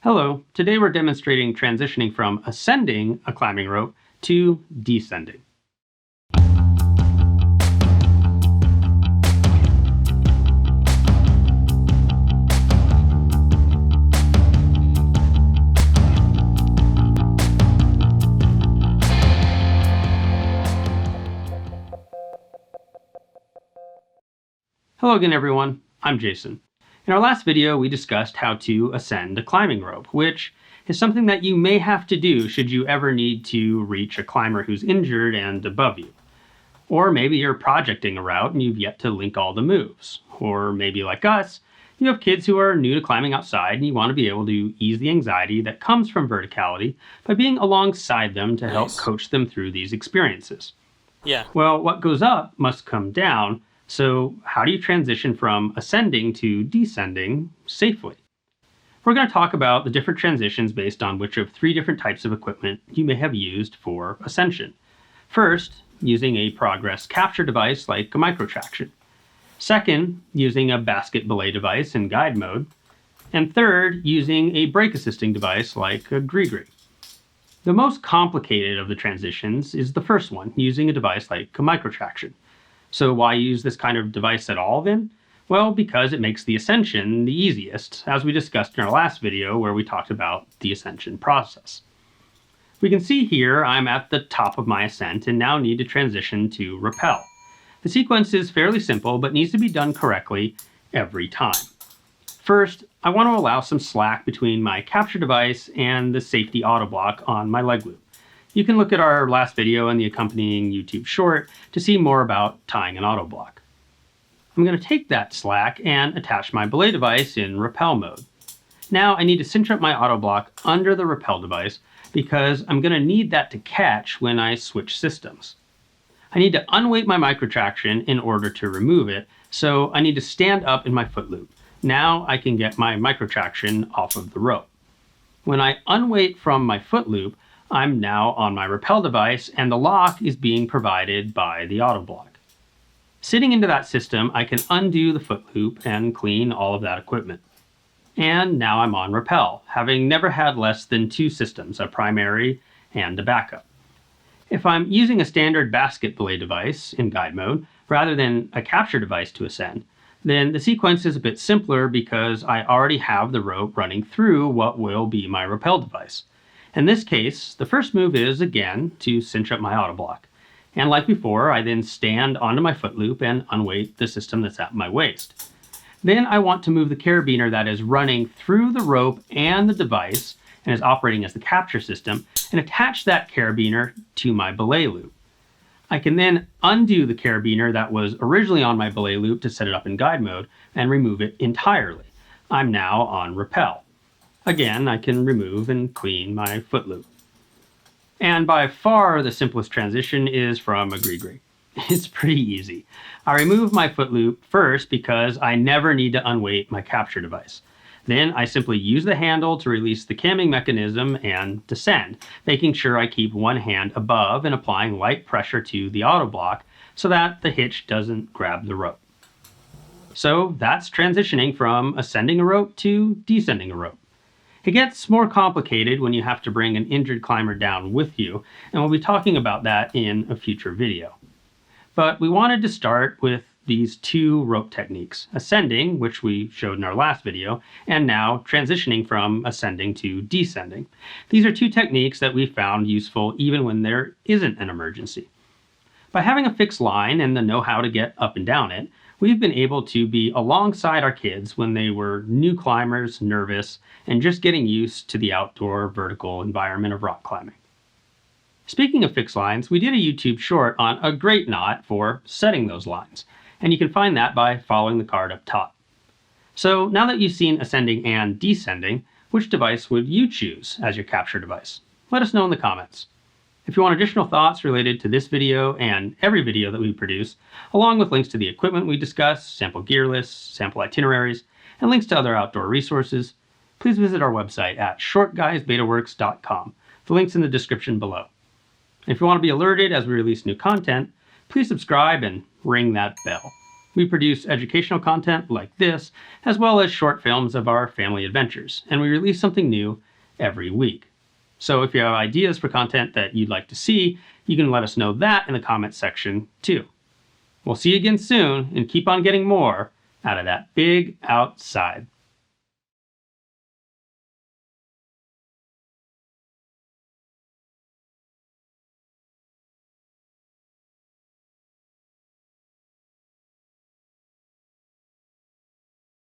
Hello, today we're demonstrating transitioning from ascending a climbing rope to descending. Hello again everyone, I'm Jason. In our last video, we discussed how to ascend a climbing rope, which is something that you may have to do should you ever need to reach a climber who's injured and above you. Or maybe you're projecting a route and you've yet to link all the moves. Or maybe like us, you have kids who are new to climbing outside and you want to be able to ease the anxiety that comes from verticality by being alongside them to help coach them through these experiences. Yeah. Well, what goes up must come down. So how do you transition from ascending to descending safely? We're going to talk about the different transitions based on which of three different types of equipment you may have used for ascension. First, using a progress capture device like a microtraction. Second, using a basket belay device in guide mode. And third, using a brake assisting device like a Grigri. The most complicated of the transitions is the first one, using a device like a microtraction. So why use this kind of device at all then? Well, because it makes the ascension the easiest, as we discussed in our last video where we talked about the ascension process. We can see here I'm at the top of my ascent and now need to transition to rappel. The sequence is fairly simple but needs to be done correctly every time. First, I want to allow some slack between my capture device and the safety auto block on my leg loop. You can look at our last video and the accompanying YouTube short to see more about tying an auto block. I'm going to take that slack and attach my belay device in rappel mode. Now I need to cinch up my auto block under the rappel device because I'm going to need that to catch when I switch systems. I need to unweight my microtraction in order to remove it, so I need to stand up in my foot loop. Now I can get my microtraction off of the rope. When I unweight from my foot loop, I'm now on my rappel device and the lock is being provided by the auto block. Sitting into that system, I can undo the foot loop and clean all of that equipment. And now I'm on rappel, having never had less than two systems, a primary and a backup. If I'm using a standard basket belay device in guide mode, rather than a capture device to ascend, then the sequence is a bit simpler because I already have the rope running through what will be my rappel device. In this case, the first move is, again, to cinch up my auto block. And like before, I then stand onto my foot loop and unweight the system that's at my waist. Then I want to move the carabiner that is running through the rope and the device and is operating as the capture system and attach that carabiner to my belay loop. I can then undo the carabiner that was originally on my belay loop to set it up in guide mode and remove it entirely. I'm now on rappel. Again, I can remove and clean my foot loop. And by far the simplest transition is from a Grigri. It's pretty easy. I remove my foot loop first because I never need to unweight my capture device. Then I simply use the handle to release the camming mechanism and descend, making sure I keep one hand above and applying light pressure to the auto block so that the hitch doesn't grab the rope. So that's transitioning from ascending a rope to descending a rope. It gets more complicated when you have to bring an injured climber down with you, and we'll be talking about that in a future video. But we wanted to start with these two rope techniques, ascending, which we showed in our last video, and now transitioning from ascending to descending. These are two techniques that we found useful even when there isn't an emergency. By having a fixed line and the know-how to get up and down it, we've been able to be alongside our kids when they were new climbers, nervous, and just getting used to the outdoor vertical environment of rock climbing. Speaking of fixed lines, we did a YouTube short on a great knot for setting those lines, and you can find that by following the card up top. So now that you've seen ascending and descending, which device would you choose as your capture device? Let us know in the comments. If you want additional thoughts related to this video and every video that we produce, along with links to the equipment we discuss, sample gear lists, sample itineraries, and links to other outdoor resources, please visit our website at shortguysbetaworks.com. The link's in the description below. And if you want to be alerted as we release new content, please subscribe and ring that bell. We produce educational content like this, as well as short films of our family adventures, and we release something new every week. So if you have ideas for content that you'd like to see, you can let us know that in the comments section too. We'll see you again soon, and keep on getting more out of that big outside.